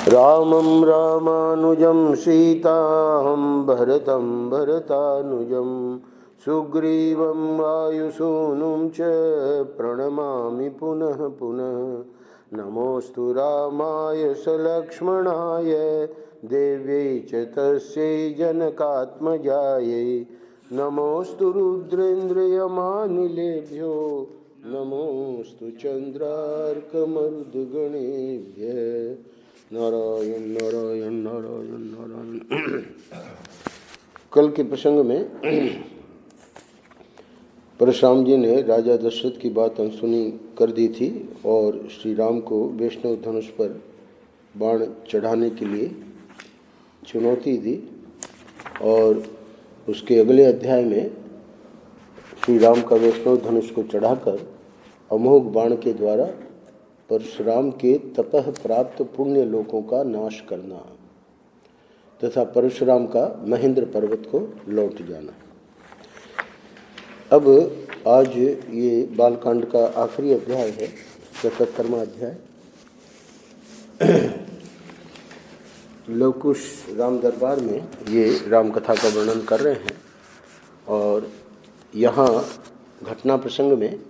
रामं रामानुजं सीताहं भरतं भरतानुजं सुग्रीवं वायुसूनुं च प्रणमामि पुनः पुनः। नमोऽस्तु रामाय सलक्ष्मणाय देव्यै च तस्यै जनकात्मजायै। नमोऽस्तु रुद्रेन्द्रयमानिलेभ्यो नमोऽस्तु चन्द्रार्कमरुद्गणेभ्यः। नारायण नारायण नारायण नारायण। कल के प्रसंग में परशुराम जी ने राजा दशरथ की बात अनसुनी कर दी थी और श्री राम को वैष्णव धनुष पर बाण चढ़ाने के लिए चुनौती दी। और उसके अगले अध्याय में श्री राम का वैष्णव धनुष को चढ़ाकर अमोघ बाण के द्वारा परशुराम के तपह प्राप्त पुण्य लोकों का नाश करना तथा परशुराम का महेंद्र पर्वत को लौट जाना। अब आज ये बालकांड का आखिरी अध्याय है, 77वां अध्याय। लवकुश राम दरबार में ये राम कथा का वर्णन कर रहे हैं और यहाँ घटना प्रसंग में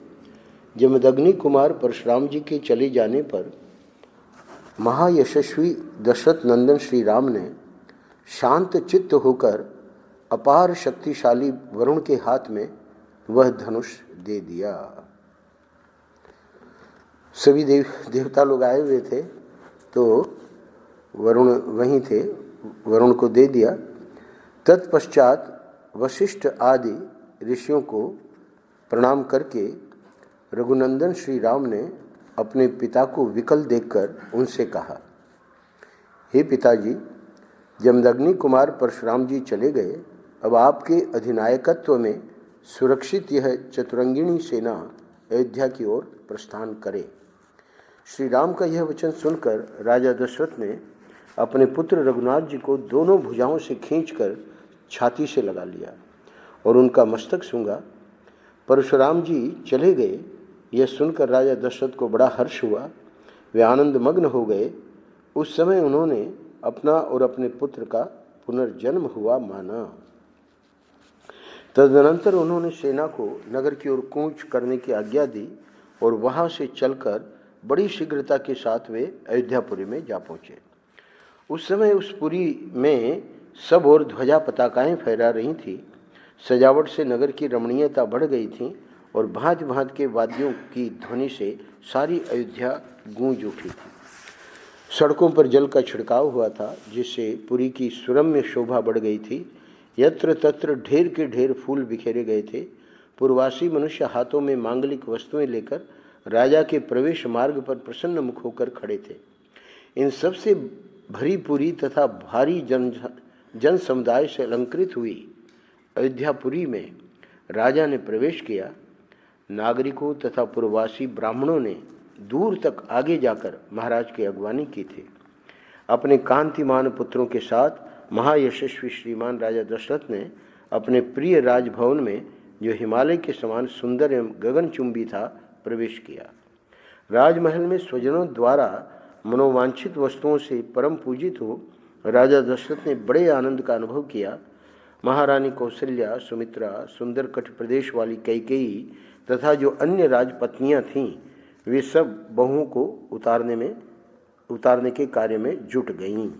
जमदग्नि कुमार परशुराम जी के चले जाने पर महायशस्वी दशरथ नंदन श्री राम ने शांत चित्त होकर अपार शक्तिशाली वरुण के हाथ में वह धनुष दे दिया। सभी देवता लोग आए हुए थे तो वरुण वहीं थे, वरुण को दे दिया। तत्पश्चात वशिष्ठ आदि ऋषियों को प्रणाम करके रघुनंदन श्री राम ने अपने पिता को विकल देखकर उनसे कहा, हे पिताजी, जमदग्नि कुमार परशुराम जी चले गए। अब आपके अधिनायकत्व में सुरक्षित यह चतुरंगिणी सेना अयोध्या की ओर प्रस्थान करे। श्री राम का यह वचन सुनकर राजा दशरथ ने अपने पुत्र रघुनाथ जी को दोनों भुजाओं से खींचकर छाती से लगा लिया और उनका मस्तक सूंघा। परशुराम जी चले गए, यह सुनकर राजा दशरथ को बड़ा हर्ष हुआ। वे आनंद मग्न हो गए। उस समय उन्होंने अपना और अपने पुत्र का पुनर्जन्म हुआ माना। तदनंतर उन्होंने सेना को नगर की ओर कूच करने की आज्ञा दी और वहां से चलकर बड़ी शीघ्रता के साथ वे अयोध्यापुरी में जा पहुंचे। उस समय उस पुरी में सब ओर ध्वजा पताकाएं फहरा रही थी। सजावट से नगर की रमणीयता बढ़ गई थी और भांत भांत के वाद्यों की ध्वनि से सारी अयोध्या गूंज उठी थी। सड़कों पर जल का छिड़काव हुआ था जिससे पुरी की सुरम्य शोभा बढ़ गई थी। यत्र तत्र ढेर के ढेर फूल बिखेरे गए थे। पूर्ववासी मनुष्य हाथों में मांगलिक वस्तुएं लेकर राजा के प्रवेश मार्ग पर प्रसन्न मुख होकर खड़े थे। इन सब से भरी पुरी तथा भारी जन समुदाय से अलंकृत हुई अयोध्यापुरी में राजा ने प्रवेश किया। नागरिकों तथा पूर्ववासी ब्राह्मणों ने दूर तक आगे जाकर महाराज की अगवानी की थी। अपने कांतिमान पुत्रों के साथ महायशस्वी श्रीमान राजा दशरथ ने अपने प्रिय राजभवन में, जो हिमालय के समान सुंदर एवं गगनचुंबी था, प्रवेश किया। राजमहल में स्वजनों द्वारा मनोवांछित वस्तुओं से परम पूजित हो राजा दशरथ ने बड़े आनंद का अनुभव किया। महारानी कौशल्या, सुमित्रा, सुंदर कठ प्रदेश वाली कैकेयी तथा जो अन्य राजपत्नियां थीं, वे सब बहुओं को उतारने के कार्य में जुट गईं।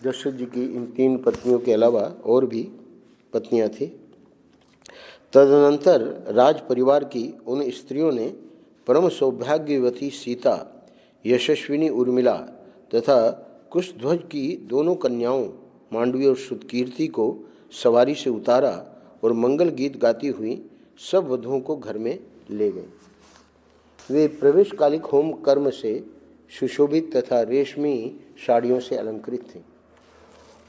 दशरथ जी की इन 3 पत्नियों के अलावा और भी पत्नियां थी। तदनंतर राज परिवार की उन स्त्रियों ने परम सौभाग्यवती सीता, यशस्विनी उर्मिला तथा कुशध्वज की दोनों कन्याओं मांडवी और श्रुतकीर्ति को सवारी से उतारा और मंगल गीत गाती हुई सब वधुओं को घर में ले गए। वे प्रवेशकालिक होम कर्म से सुशोभित तथा रेशमी साड़ियों से अलंकृत थीं।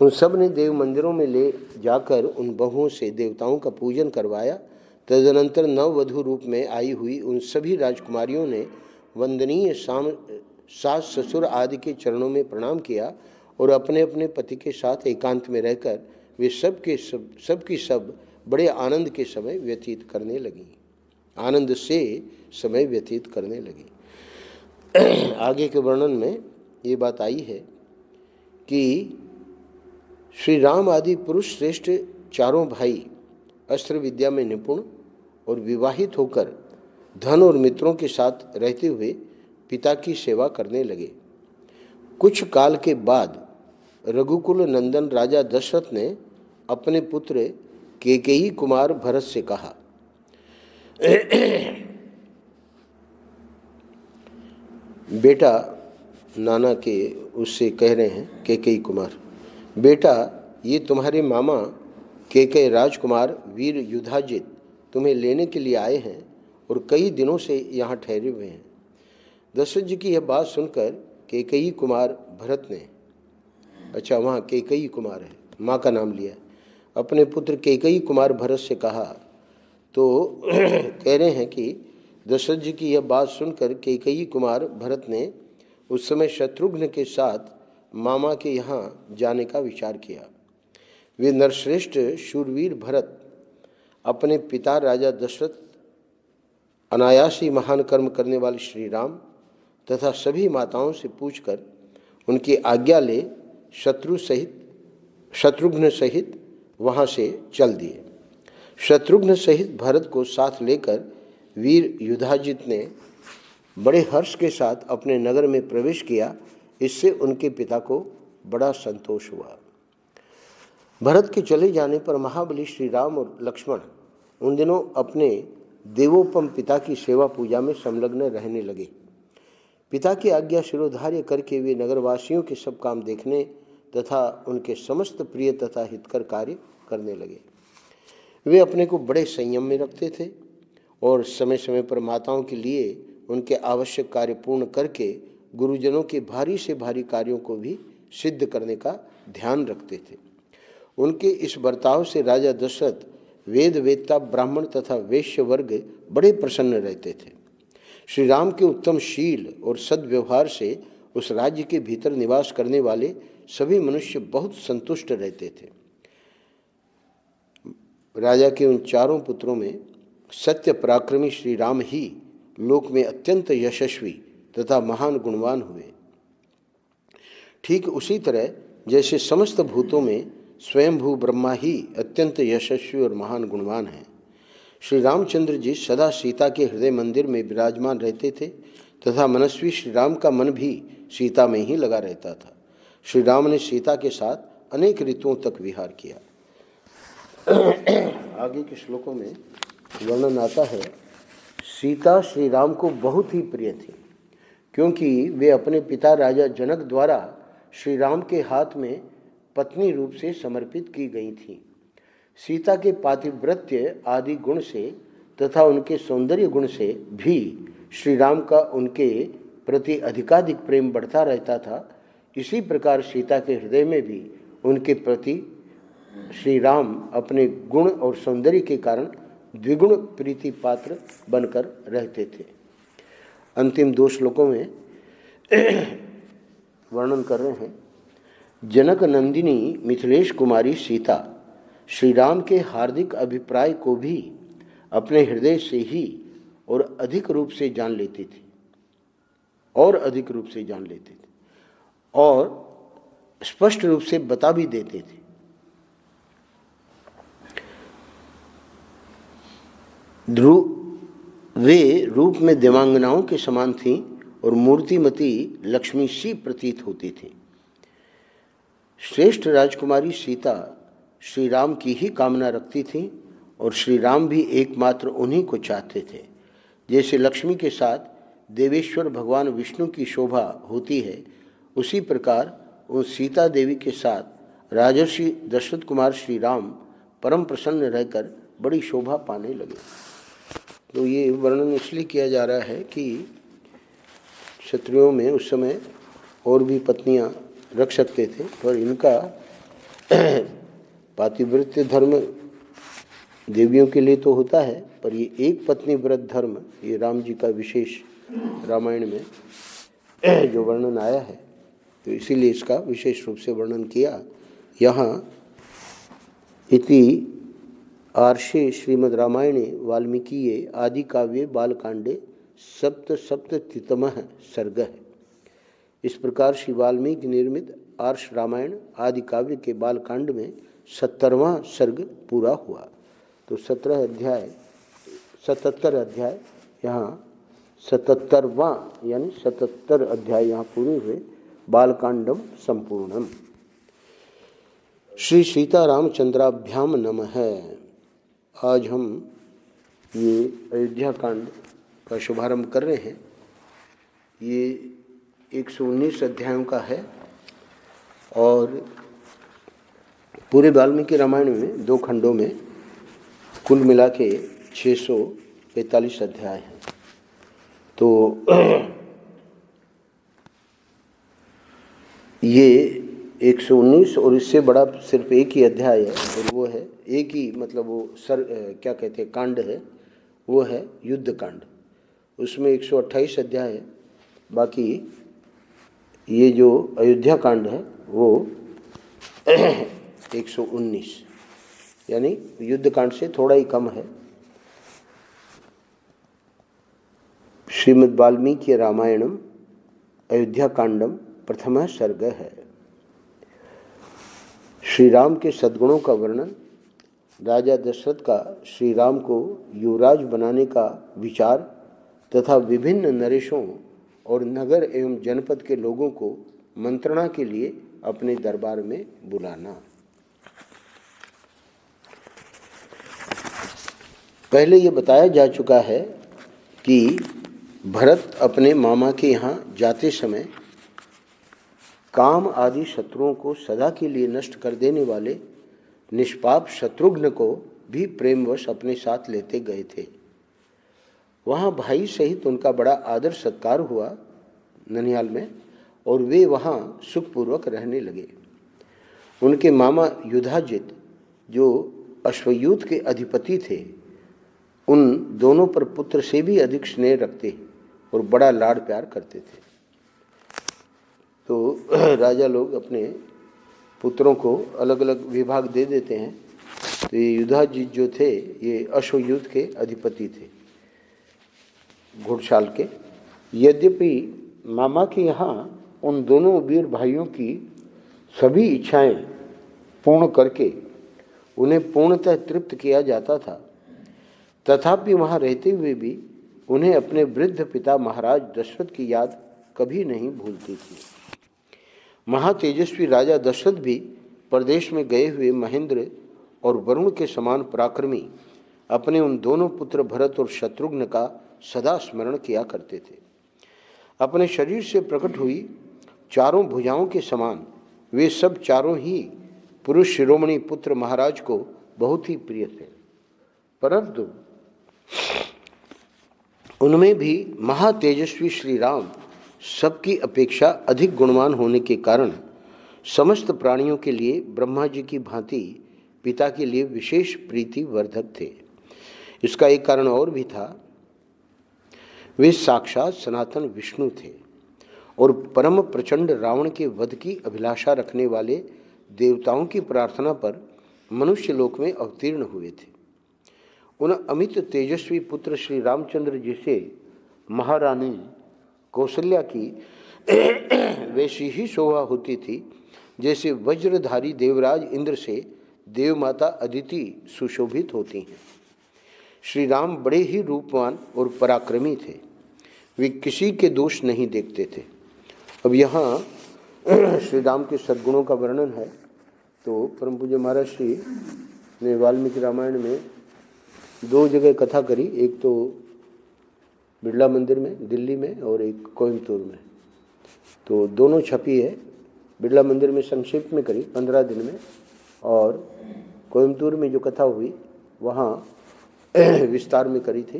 उन सब ने देव मंदिरों में ले जाकर उन बहुओं से देवताओं का पूजन करवाया। तदनंतर नववधु रूप में आई हुई उन सभी राजकुमारियों ने वंदनीय सास ससुर आदि के चरणों में प्रणाम किया और अपने अपने पति के साथ एकांत में रहकर वे सब बड़े आनंद के समय व्यतीत करने लगी। आगे के वर्णन में ये बात आई है कि श्री राम आदि पुरुष श्रेष्ठ चारों भाई अस्त्र विद्या में निपुण और विवाहित होकर धन और मित्रों के साथ रहते हुए पिता की सेवा करने लगे। कुछ काल के बाद रघुकुल नंदन राजा दशरथ ने अपने पुत्र कैकेयी कुमार भरत से कहा, बेटा, नाना के उससे कह रहे हैं कैकेयी कुमार, बेटा, ये तुम्हारे मामा कैकेयी राजकुमार वीर युधाजित तुम्हें लेने के लिए आए हैं और कई दिनों से यहाँ ठहरे हुए हैं। दशरथ जी की यह बात सुनकर कैकेयी कुमार भरत ने, अच्छा वहाँ कैकेयी कुमार है, माँ का नाम लिया, अपने पुत्र कैकेयी कुमार भरत से कहा। तो कह रहे हैं कि दशरथ जी की यह बात सुनकर कैकेयी कुमार भरत ने उस समय शत्रुघ्न के साथ मामा के यहाँ जाने का विचार किया। वे नरश्रेष्ठ शूरवीर भरत अपने पिता राजा दशरथ, अनायास ही महान कर्म करने वाले श्री राम तथा सभी माताओं से पूछकर उनकी आज्ञा ले शत्रुघ्न सहित वहाँ से चल दिए। शत्रुघ्न सहित भरत को साथ लेकर वीर युधाजित ने बड़े हर्ष के साथ अपने नगर में प्रवेश किया। इससे उनके पिता को बड़ा संतोष हुआ। भरत के चले जाने पर महाबली श्री राम और लक्ष्मण उन दिनों अपने देवोपम पिता की सेवा पूजा में संलग्न रहने लगे। पिता की आज्ञा शिरोधार्य करके वे नगरवासियों के सब काम देखने तथा उनके समस्त प्रिय तथा हितकर कार्य करने लगे। वे अपने को बड़े संयम में रखते थे और समय समय पर माताओं के लिए उनके आवश्यक कार्य पूर्ण करके गुरुजनों के भारी से भारी कार्यों को भी सिद्ध करने का ध्यान रखते थे। उनके इस बर्ताव से राजा दशरथ वेद वेत्ता ब्राह्मण तथा वैश्य वर्ग बड़े प्रसन्न रहते थे। श्री राम के उत्तम शील और सद्व्यवहार से उस राज्य के भीतर निवास करने वाले सभी मनुष्य बहुत संतुष्ट रहते थे। राजा के उन चारों पुत्रों में सत्य पराक्रमी श्री राम ही लोक में अत्यंत यशस्वी तथा महान गुणवान हुए। ठीक उसी तरह जैसे समस्त भूतों में स्वयंभू ब्रह्मा ही अत्यंत यशस्वी और महान गुणवान है। श्री रामचंद्र जी सदा सीता के हृदय मंदिर में विराजमान रहते थे तथा मनस्वी श्री राम का मन भी सीता में ही लगा रहता था। श्री राम ने सीता के साथ अनेक ऋतुओं तक विहार किया। आगे के श्लोकों में वर्णन आता है, सीता श्री राम को बहुत ही प्रिय थी क्योंकि वे अपने पिता राजा जनक द्वारा श्री राम के हाथ में पत्नी रूप से समर्पित की गई थी। सीता के पातिव्रत्य आदि गुण से तथा उनके सौंदर्य गुण से भी श्री राम का उनके प्रति अधिकाधिक प्रेम बढ़ता रहता था। इसी प्रकार सीता के हृदय में भी उनके प्रति श्री राम अपने गुण और सौंदर्य के कारण द्विगुण प्रीति पात्र बनकर रहते थे। अंतिम 2 श्लोकों में वर्णन कर रहे हैं, जनक नंदिनी मिथिलेश कुमारी सीता श्री राम के हार्दिक अभिप्राय को भी अपने हृदय से ही और अधिक रूप से जान लेती थी और स्पष्ट रूप से बता भी देते थे। वे रूप में देवांगनाओं के समान थीं और मूर्तिमती लक्ष्मी सी प्रतीत होती थीं। श्रेष्ठ राजकुमारी सीता श्री राम की ही कामना रखती थी और श्री राम भी एकमात्र उन्हीं को चाहते थे। जैसे लक्ष्मी के साथ देवेश्वर भगवान विष्णु की शोभा होती है, उसी प्रकार उन सीता देवी के साथ राजर्षि दशरथ कुमार श्री राम परम प्रसन्न रहकर बड़ी शोभा पाने लगे। तो ये वर्णन इसलिए किया जा रहा है कि क्षत्रियों में उस समय और भी पत्नियां रख सकते थे, पर इनका पातिव्रत्य धर्म देवियों के लिए तो होता है, पर ये एक पत्नी व्रत धर्म, ये राम जी का विशेष रामायण में जो वर्णन आया है, तो इसीलिए इसका विशेष रूप से वर्णन किया। यहाँ इति आर्षे श्रीमद् रामायणे वाल्मीकिये आदि काव्ये बालकांडे सप्तसप्ततितमः सर्ग है। इस प्रकार श्री वाल्मीकि निर्मित आर्ष रामायण आदि काव्य के बालकांड में 70वां सर्ग पूरा हुआ। तो 77 अध्याय यहाँ 77वां यानी 77 अध्याय यहाँ पूरे हुए। बालकांडम संपूर्णम। श्री सीता रामचंद्राभ्याम नमः। आज हम ये अयोध्या कांड का शुभारंभ कर रहे हैं। ये 119 अध्यायों का है और पूरे वाल्मीकि रामायण में 2 खंडों में कुल मिला के 645 अध्याय हैं। तो ये 119 और इससे बड़ा सिर्फ एक ही अध्याय है और वो है एक ही, मतलब वो क्या कहते हैं कांड है, वो है युद्ध कांड। उसमें 128 अध्याय है। बाकी ये जो अयोध्या कांड है वो 119 यानी युद्ध कांड से थोड़ा ही कम है। श्रीमद् वाल्मीकि रामायणम अयोध्या कांडम प्रथम सर्ग है। श्री राम के सद्गुणों का वर्णन, राजा दशरथ का श्री राम को युवराज बनाने का विचार तथा विभिन्न नरेशों और नगर एवं जनपद के लोगों को मंत्रणा के लिए अपने दरबार में बुलाना। पहले ये बताया जा चुका है कि भरत अपने मामा के यहाँ जाते समय काम आदि शत्रुओं को सदा के लिए नष्ट कर देने वाले निष्पाप शत्रुघ्न को भी प्रेमवश अपने साथ लेते गए थे। वहाँ भाई सहित उनका बड़ा आदर सत्कार हुआ ननिहाल में और वे वहाँ सुखपूर्वक रहने लगे। उनके मामा युधाजित जो अश्वयूथ के अधिपति थे, उन दोनों पर पुत्र से भी अधिक स्नेह रखते और बड़ा लाड़ प्यार करते थे। तो राजा लोग अपने पुत्रों को अलग अलग विभाग दे देते हैं। तो ये युधाजित जो थे ये अश्वयूथ के अधिपति थे, घुड़शाल के। यद्यपि मामा के यहाँ उन दोनों वीर भाइयों की सभी इच्छाएं पूर्ण करके उन्हें पूर्णतः तृप्त किया जाता था, तथापि वहाँ रहते हुए भी उन्हें अपने वृद्ध पिता महाराज दशरथ की याद कभी नहीं भूलती थी। महातेजस्वी राजा दशरथ भी प्रदेश में गए हुए महेंद्र और वरुण के समान पराक्रमी अपने उन दोनों पुत्र भरत और शत्रुघ्न का सदा स्मरण किया करते थे। अपने शरीर से प्रकट हुई चारों भुजाओं के समान वे सब चारों ही पुरुष शिरोमणि पुत्र महाराज को बहुत ही प्रिय थे, परंतु उनमें भी महातेजस्वी श्री राम सबकी अपेक्षा अधिक गुणवान होने के कारण समस्त प्राणियों के लिए ब्रह्मा जी की भांति पिता के लिए विशेष प्रीति वर्धक थे। इसका एक कारण और भी था। वे साक्षात सनातन विष्णु थे और परम प्रचंड रावण के वध की अभिलाषा रखने वाले देवताओं की प्रार्थना पर मनुष्य लोक में अवतीर्ण हुए थे। उन अमित तेजस्वी पुत्र श्री रामचंद्र जी से महारानी कौशल्या की वैसी ही शोभा होती थी जैसे वज्रधारी देवराज इंद्र से देवमाता अदिति सुशोभित होती हैं। श्री राम बड़े ही रूपवान और पराक्रमी थे। वे किसी के दोष नहीं देखते थे। अब यहाँ श्री राम के सद्गुणों का वर्णन है। तो परम पूज्य महाराज श्री ने वाल्मीकि रामायण में 2 जगह कथा करी, एक तो बिरला मंदिर में दिल्ली में और एक कोयम्बतूर में। तो दोनों छपी है। बिरला मंदिर में संक्षेप में करी 15 दिन में, और कोयम्बतूर में जो कथा हुई वहाँ विस्तार में करी थी।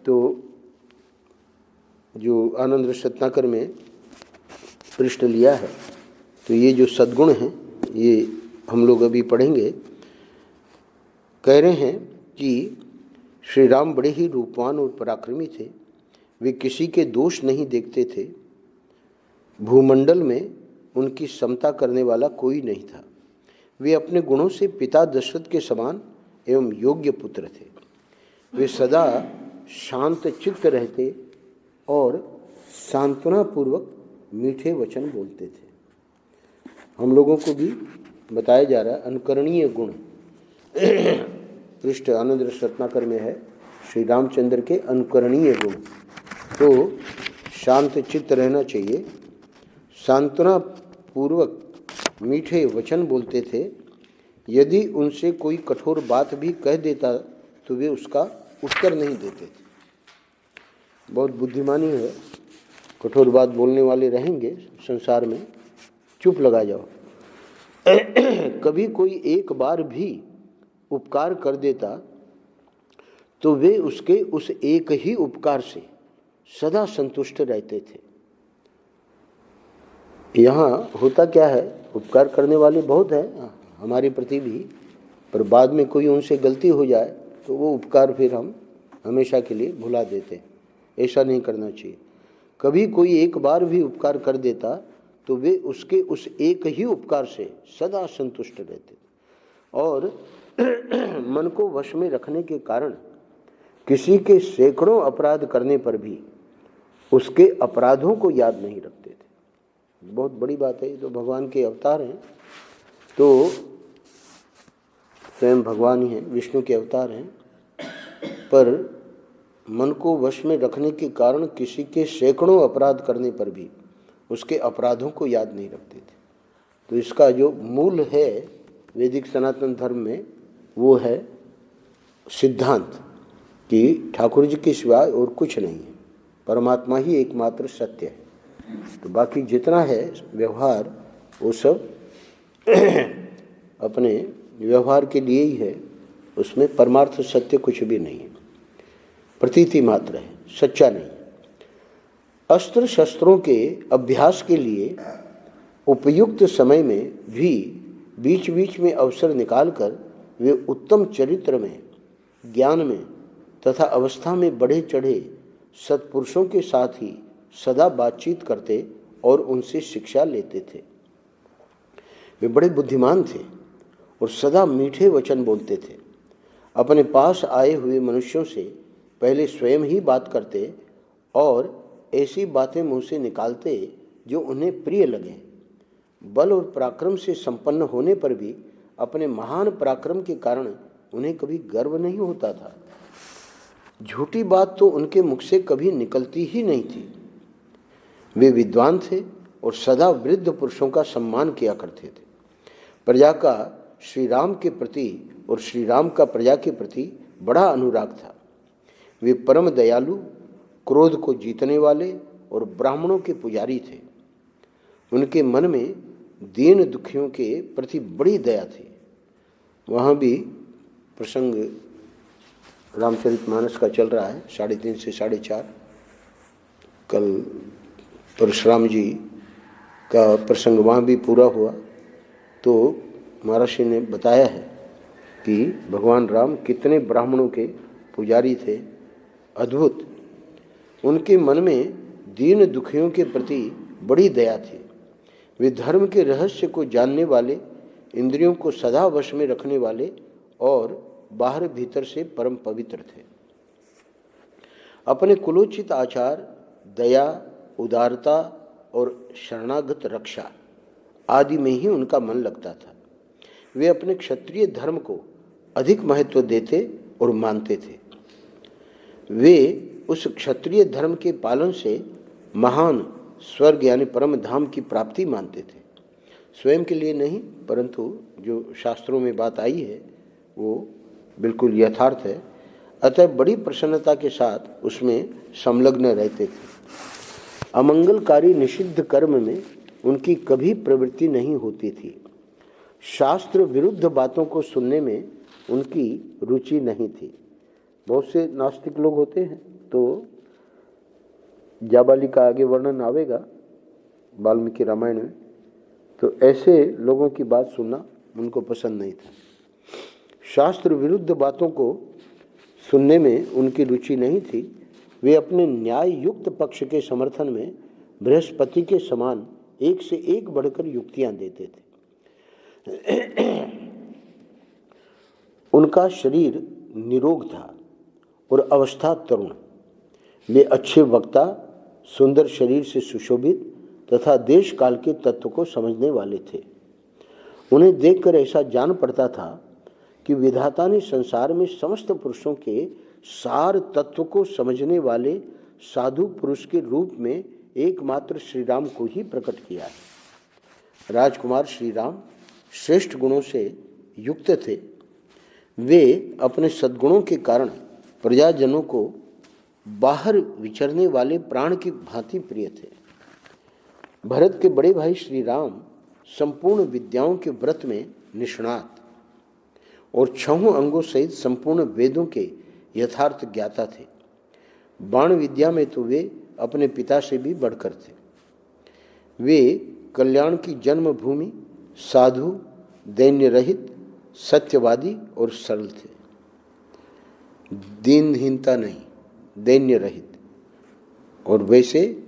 तो जो आनंद रत्नाकर में पृष्ठ लिया है, तो ये जो सद्गुण हैं ये हम लोग अभी पढ़ेंगे। कह रहे हैं कि श्री राम बड़े ही रूपवान और पराक्रमी थे। वे किसी के दोष नहीं देखते थे। भूमंडल में उनकी समता करने वाला कोई नहीं था। वे अपने गुणों से पिता दशरथ के समान एवं योग्य पुत्र थे। वे सदा शांत चित्त रहते और सांत्वना पूर्वक मीठे वचन बोलते थे। हम लोगों को भी बताया जा रहा है अनुकरणीय गुण। पृष्ठ आनंद रस रत्नाकर में है श्री रामचंद्र के अनुकरणीय गुण। तो शांत चित्त रहना चाहिए, सांत्वना पूर्वक मीठे वचन बोलते थे। यदि उनसे कोई कठोर बात भी कह देता तो वे उसका उत्तर नहीं देते थे। बहुत बुद्धिमानी है, कठोर बात बोलने वाले रहेंगे संसार में, चुप लगा जाओ। कभी कोई एक बार भी उपकार कर देता तो वे उसके उस एक ही उपकार से सदा संतुष्ट रहते थे। यहाँ होता क्या है, उपकार करने वाले बहुत हैं हमारे प्रति भी, पर बाद में कोई उनसे गलती हो जाए तो वो उपकार फिर हम हमेशा के लिए भुला देते हैं। ऐसा नहीं करना चाहिए। कभी कोई एक बार भी उपकार कर देता तो वे उसके उस एक ही उपकार से सदा संतुष्ट रहते और मन को वश में रखने के कारण किसी के सैकड़ों अपराध करने पर भी उसके अपराधों को याद नहीं रखते थे। बहुत बड़ी बात है, ये तो भगवान के अवतार हैं, तो स्वयं भगवान ही हैं, विष्णु के अवतार हैं, पर मन को वश में रखने के कारण किसी के सैकड़ों अपराध करने पर भी उसके अपराधों को याद नहीं रखते थे। तो इसका जो मूल है वैदिक सनातन धर्म में वो है सिद्धांत कि ठाकुर जी के सिवाय और कुछ नहीं है, परमात्मा ही एकमात्र सत्य है। तो बाकी जितना है व्यवहार वो सब अपने व्यवहार के लिए ही है, उसमें परमार्थ सत्य कुछ भी नहीं है, प्रतीति मात्र है, सच्चा नहीं। अस्त्र शस्त्रों के अभ्यास के लिए उपयुक्त समय में भी बीच बीच में अवसर निकालकर वे उत्तम चरित्र में, ज्ञान में तथा अवस्था में बढ़े चढ़े सत्पुरुषों के साथ ही सदा बातचीत करते और उनसे शिक्षा लेते थे। वे बड़े बुद्धिमान थे और सदा मीठे वचन बोलते थे। अपने पास आए हुए मनुष्यों से पहले स्वयं ही बात करते और ऐसी बातें मुंह से निकालते जो उन्हें प्रिय लगे। बल और पराक्रम से संपन्न होने पर भी अपने महान पराक्रम के कारण उन्हें कभी गर्व नहीं होता था। झूठी बात तो उनके मुख से कभी निकलती ही नहीं थी। वे विद्वान थे और सदा वृद्ध पुरुषों का सम्मान किया करते थे। प्रजा का श्री राम के प्रति और श्री राम का प्रजा के प्रति बड़ा अनुराग था। वे परम दयालु, क्रोध को जीतने वाले और ब्राह्मणों के पुजारी थे। उनके मन में दीन दुखियों के प्रति बड़ी दया थी। वहाँ भी प्रसंग रामचरितमानस का चल रहा है 3:30 से 4:30। कल परशुराम जी का प्रसंग वहाँ भी पूरा हुआ, तो महर्षि ने बताया है कि भगवान राम कितने ब्राह्मणों के पुजारी थे, अद्भुत। उनके मन में दीन दुखियों के प्रति बड़ी दया थी। वे धर्म के रहस्य को जानने वाले, इंद्रियों को सदा वश में रखने वाले और बाहर भीतर से परम पवित्र थे। अपने कुलोचित आचार, दया, उदारता और शरणागत रक्षा आदि में ही उनका मन लगता था। वे अपने क्षत्रिय धर्म को अधिक महत्व देते और मानते थे। वे उस क्षत्रिय धर्म के पालन से महान स्वर्ग यानी परम धाम की प्राप्ति मानते थे। स्वयं के लिए नहीं, परंतु जो शास्त्रों में बात आई है वो बिल्कुल यथार्थ है। अतः बड़ी प्रसन्नता के साथ उसमें संलग्न रहते थे। अमंगलकारी निषिद्ध कर्म में उनकी कभी प्रवृत्ति नहीं होती थी। शास्त्र विरुद्ध बातों को सुनने में उनकी रुचि नहीं थी। बहुत से नास्तिक लोग होते हैं, तो जाबाली का आगे वर्णन आवेगा वाल्मीकि रामायण में, तो ऐसे लोगों की बात सुनना उनको पसंद नहीं था। शास्त्र विरुद्ध बातों को सुनने में उनकी रुचि नहीं थी। वे अपने न्याय युक्त पक्ष के समर्थन में बृहस्पति के समान एक से एक बढ़कर युक्तियां देते थे। उनका शरीर निरोग था और अवस्था तरुण। वे अच्छे वक्ता, सुंदर शरीर से सुशोभित तथा देश काल के तत्व को समझने वाले थे। उन्हें देखकर ऐसा जान पड़ता था कि विधाता ने संसार में समस्त पुरुषों के सार तत्व को समझने वाले साधु पुरुष के रूप में एकमात्र श्री राम को ही प्रकट किया है। राजकुमार श्री राम श्रेष्ठ गुणों से युक्त थे। वे अपने सद्गुणों के कारण प्रजाजनों को बाहर विचरने वाले प्राण की भांति प्रिय थे। भरत के बड़े भाई श्री राम संपूर्ण विद्याओं के व्रत में निष्णात और 6 अंगों सहित संपूर्ण वेदों के यथार्थ ज्ञाता थे। बाण विद्या में तो वे अपने पिता से भी बढ़कर थे। वे कल्याण की जन्मभूमि, साधु, दैन्य रहित, सत्यवादी और सरल थे। दीनहीनता नहीं, दैन्य रहित। और वैसे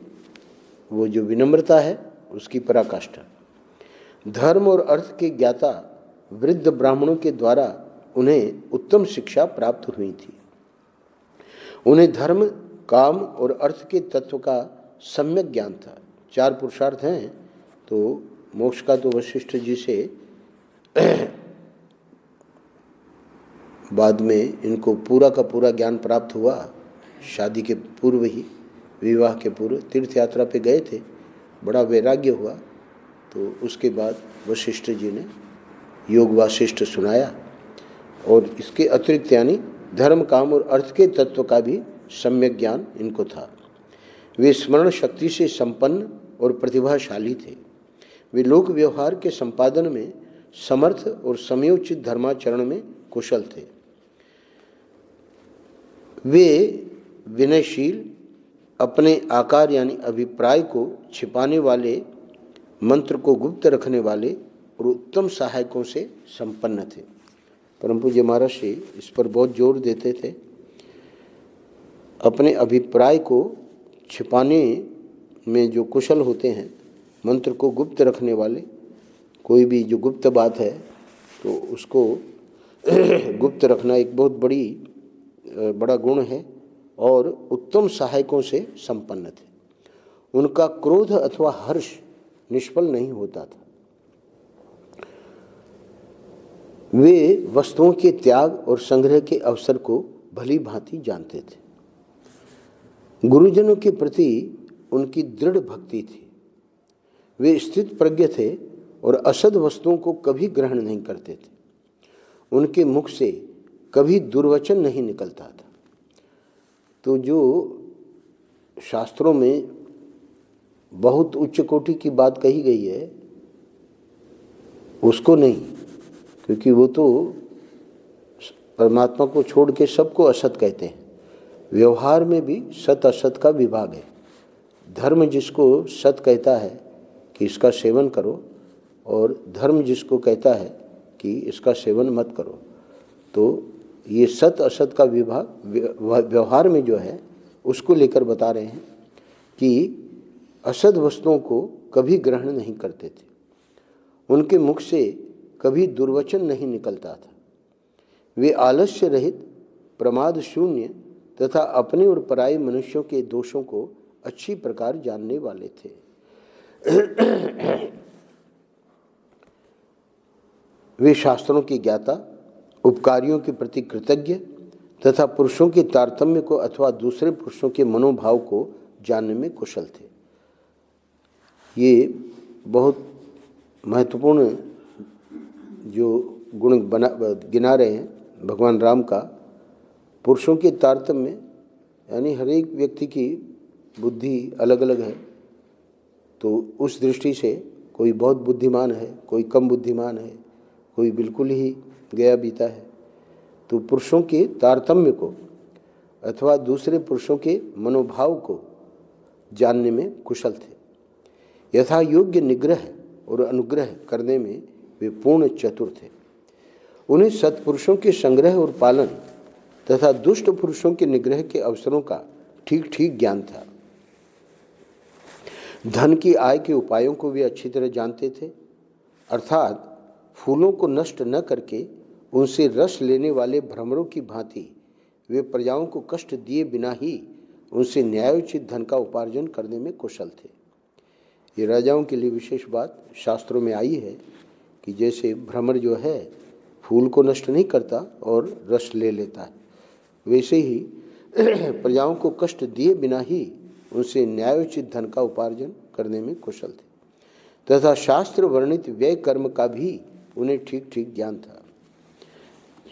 वो जो विनम्रता है उसकी पराकाष्ठा। धर्म और अर्थ के ज्ञाता वृद्ध ब्राह्मणों के द्वारा उन्हें उत्तम शिक्षा प्राप्त हुई थी। उन्हें धर्म, काम और अर्थ के तत्व का सम्यक ज्ञान था। 4 पुरुषार्थ हैं, तो मोक्ष का तो वशिष्ठ जी से बाद में इनको पूरा का पूरा ज्ञान प्राप्त हुआ। शादी के पूर्व ही, विवाह के पूर्व तीर्थ यात्रा पे गए थे, बड़ा वैराग्य हुआ, तो उसके बाद वशिष्ठ जी ने योग वासिष्ठ सुनाया। और इसके अतिरिक्त यानी धर्म, काम और अर्थ के तत्व का भी सम्यक ज्ञान इनको था। वे स्मरण शक्ति से संपन्न और प्रतिभाशाली थे। वे लोक व्यवहार के संपादन में समर्थ और समयोचित धर्माचरण में कुशल थे। वे विनयशील, अपने आकार यानी अभिप्राय को छिपाने वाले, मंत्र को गुप्त रखने वाले और उत्तम सहायकों से संपन्न थे। परम पूज्य महाराज श्री इस पर बहुत जोर देते थे। अपने अभिप्राय को छिपाने में जो कुशल होते हैं, मंत्र को गुप्त रखने वाले, कोई भी जो गुप्त बात है तो उसको गुप्त रखना एक बहुत बड़ा गुण है। और उत्तम सहायकों से संपन्न थे। उनका क्रोध अथवा हर्ष निष्फल नहीं होता था। वे वस्तुओं के त्याग और संग्रह के अवसर को भली भांति जानते थे। गुरुजनों के प्रति उनकी दृढ़ भक्ति थी। वे स्थित प्रज्ञ थे और असद वस्तुओं को कभी ग्रहण नहीं करते थे। उनके मुख से कभी दुर्वचन नहीं निकलता था। तो जो शास्त्रों में बहुत उच्च कोटि की बात कही गई है उसको नहीं, क्योंकि वो तो परमात्मा को छोड़ के सबको असत कहते हैं। व्यवहार में भी सत असत का विभाग है। धर्म जिसको सत कहता है कि इसका सेवन करो, और धर्म जिसको कहता है कि इसका सेवन मत करो। तो ये सत असत का विभाग व्यवहार में जो है उसको लेकर बता रहे हैं कि असद वस्तुओं को कभी ग्रहण नहीं करते थे। उनके मुख से कभी दुर्वचन नहीं निकलता था। वे आलस्य रहित, प्रमाद शून्य तथा अपने और पराये मनुष्यों के दोषों को अच्छी प्रकार जानने वाले थे। वे शास्त्रों के ज्ञाता, उपकारियों के प्रति कृतज्ञ तथा पुरुषों के तारतम्य को अथवा दूसरे पुरुषों के मनोभाव को जानने में कुशल थे। ये बहुत महत्वपूर्ण जो गुण गिना रहे हैं भगवान राम का। पुरुषों के तारतम्य यानी हर एक व्यक्ति की बुद्धि अलग अलग है, तो उस दृष्टि से कोई बहुत बुद्धिमान है, कोई कम बुद्धिमान है, कोई बिल्कुल ही गया बीता है। तो पुरुषों के तारतम्य को अथवा दूसरे पुरुषों के मनोभाव को जानने में कुशल थे। यथा योग्य निग्रह और अनुग्रह करने में वे पूर्ण चतुर थे। उन्हें सत्पुरुषों के संग्रह और पालन तथा दुष्ट पुरुषों के निग्रह के अवसरों का ठीक ठीक ज्ञान था। धन की आय के उपायों को वे अच्छी तरह जानते थे, अर्थात फूलों को नष्ट न करके उनसे रस लेने वाले भ्रमरों की भांति वे प्रजाओं को कष्ट दिए बिना ही उनसे न्यायोचित धन का उपार्जन करने में कुशल थे। ये राजाओं के लिए विशेष बात शास्त्रों में आई है कि जैसे भ्रमर जो है फूल को नष्ट नहीं करता और रस ले लेता है, वैसे ही प्रजाओं को कष्ट दिए बिना ही उनसे न्यायोचित धन का उपार्जन करने में कुशल थे तथा शास्त्र वर्णित व्यय कर्म का भी उन्हें ठीक ठीक ज्ञान था।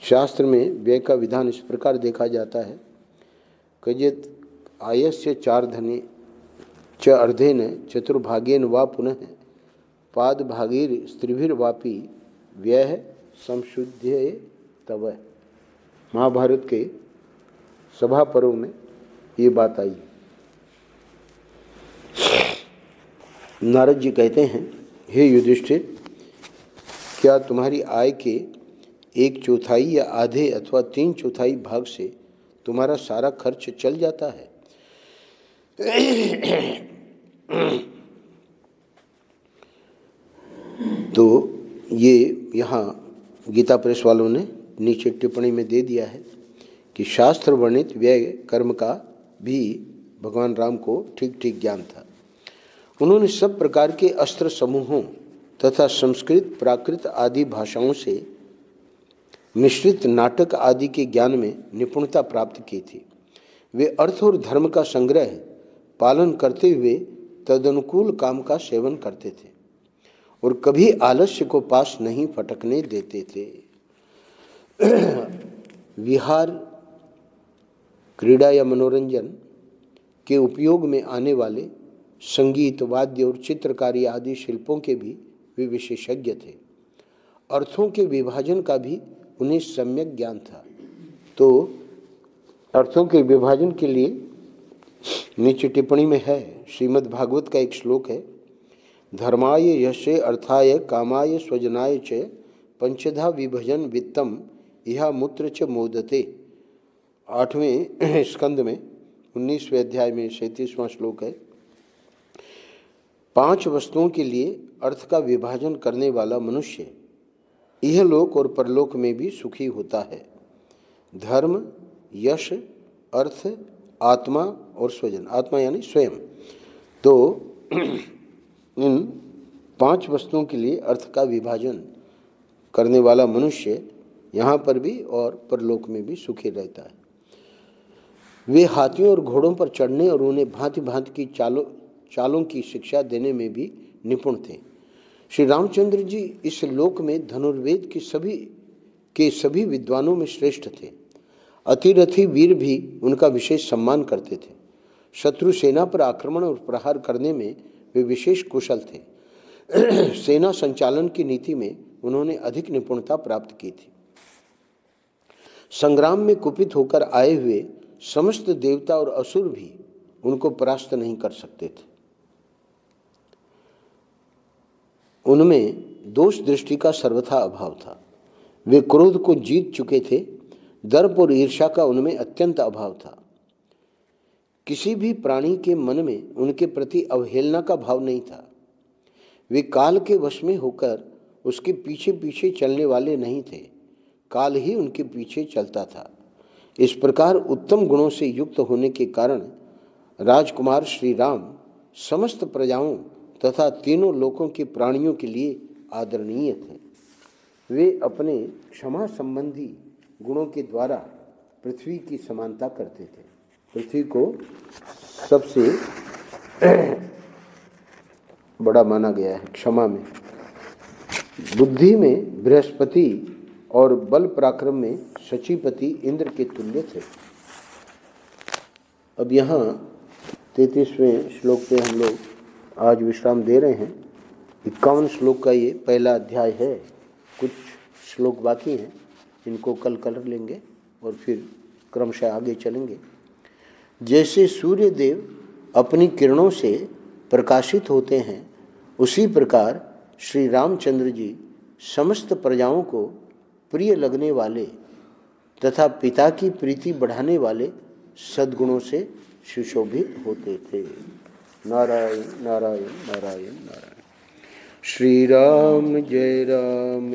शास्त्र में व्यय का विधान इस प्रकार देखा जाता है कजित आयस्य चार धने च अर्धेन चतुर्भागेन वा पुनः पाद भागीर स्त्रिभिर्वापी व्यय संशुद्ध तव। महाभारत के सभा पर्व में ये बात आई। नारद जी कहते हैं, हे युधिष्ठिर, क्या तुम्हारी आय के 1/4 या आधे अथवा 3/4 भाग से तुम्हारा सारा खर्च चल जाता है? तो ये यहाँ गीता प्रेस वालों ने नीचे टिप्पणी में दे दिया है कि शास्त्र वर्णित व्यय कर्म का भी भगवान राम को ठीक ठीक ज्ञान था। उन्होंने सब प्रकार के अस्त्र समूहों तथा संस्कृत प्राकृत आदि भाषाओं से मिश्रित नाटक आदि के ज्ञान में निपुणता प्राप्त की थी। वे अर्थ और धर्म का संग्रह पालन करते हुए तदनुकूल काम का सेवन करते थे और कभी आलस्य को पास नहीं फटकने देते थे। विहार, क्रीड़ा या मनोरंजन के उपयोग में आने वाले संगीत, वाद्य और चित्रकारी आदि शिल्पों के भी वे विशेषज्ञ थे। अर्थों के विभाजन का भी उन्हें सम्यक ज्ञान था। तो अर्थों के विभाजन के लिए नीचे टिप्पणी में है, श्रीमद् भागवत का एक श्लोक है, धर्माय यशे अर्थाय कामाय स्वजनाय च पंचधा विभजन वित्तम इहा मूत्र च मोदते। 8वें स्कंद में 19वें अध्याय में 37वां श्लोक है। 5 वस्तुओं के लिए अर्थ का विभाजन करने वाला मनुष्य यह लोक और परलोक में भी सुखी होता है। धर्म, यश, अर्थ, आत्मा और स्वजन। आत्मा यानी स्वयं। तो इन 5 वस्तुओं के लिए अर्थ का विभाजन करने वाला मनुष्य यहाँ पर भी और परलोक में भी सुखी रहता है। वे हाथियों और घोड़ों पर चढ़ने और उन्हें भांति भांति की चालों की शिक्षा देने में भी निपुण थे। श्री रामचंद्र जी इस लोक में धनुर्वेद के सभी विद्वानों में श्रेष्ठ थे। अतिरथी वीर भी उनका विशेष सम्मान करते थे। शत्रु सेना पर आक्रमण और प्रहार करने में वे विशेष कुशल थे। सेना संचालन की नीति में उन्होंने अधिक निपुणता प्राप्त की थी। संग्राम में कुपित होकर आए हुए समस्त देवता और असुर भी उनको परास्त नहीं कर सकते थे। उनमें दोष दृष्टि का सर्वथा अभाव था। वे क्रोध को जीत चुके थे। दर्प और ईर्ष्या का उनमें अत्यंत अभाव था। किसी भी प्राणी के मन में उनके प्रति अवहेलना का भाव नहीं था। वे काल के वश में होकर उसके पीछे पीछे चलने वाले नहीं थे, काल ही उनके पीछे चलता था। इस प्रकार उत्तम गुणों से युक्त होने के कारण राजकुमार श्री राम समस्त प्रजाओं तथा तीनों लोकों के प्राणियों के लिए आदरणीय थे। वे अपने क्षमा संबंधी गुणों के द्वारा पृथ्वी की समानता करते थे। पृथ्वी को सबसे बड़ा माना गया है क्षमा में। बुद्धि में बृहस्पति और बल पराक्रम में शचीपति इंद्र के तुल्य थे। अब यहाँ 33वें श्लोक पे हम लोग आज विश्राम दे रहे हैं। 51 श्लोक का ये पहला अध्याय है। कुछ श्लोक बाकी हैं, इनको कल कर लेंगे और फिर क्रमशः आगे चलेंगे। जैसे सूर्य देव अपनी किरणों से प्रकाशित होते हैं, उसी प्रकार श्री रामचंद्र जी समस्त प्रजाओं को प्रिय लगने वाले तथा पिता की प्रीति बढ़ाने वाले सद्गुणों से सुशोभित होते थे। नारायण नारायण नारायण नारायण। श्री राम जय जय राम।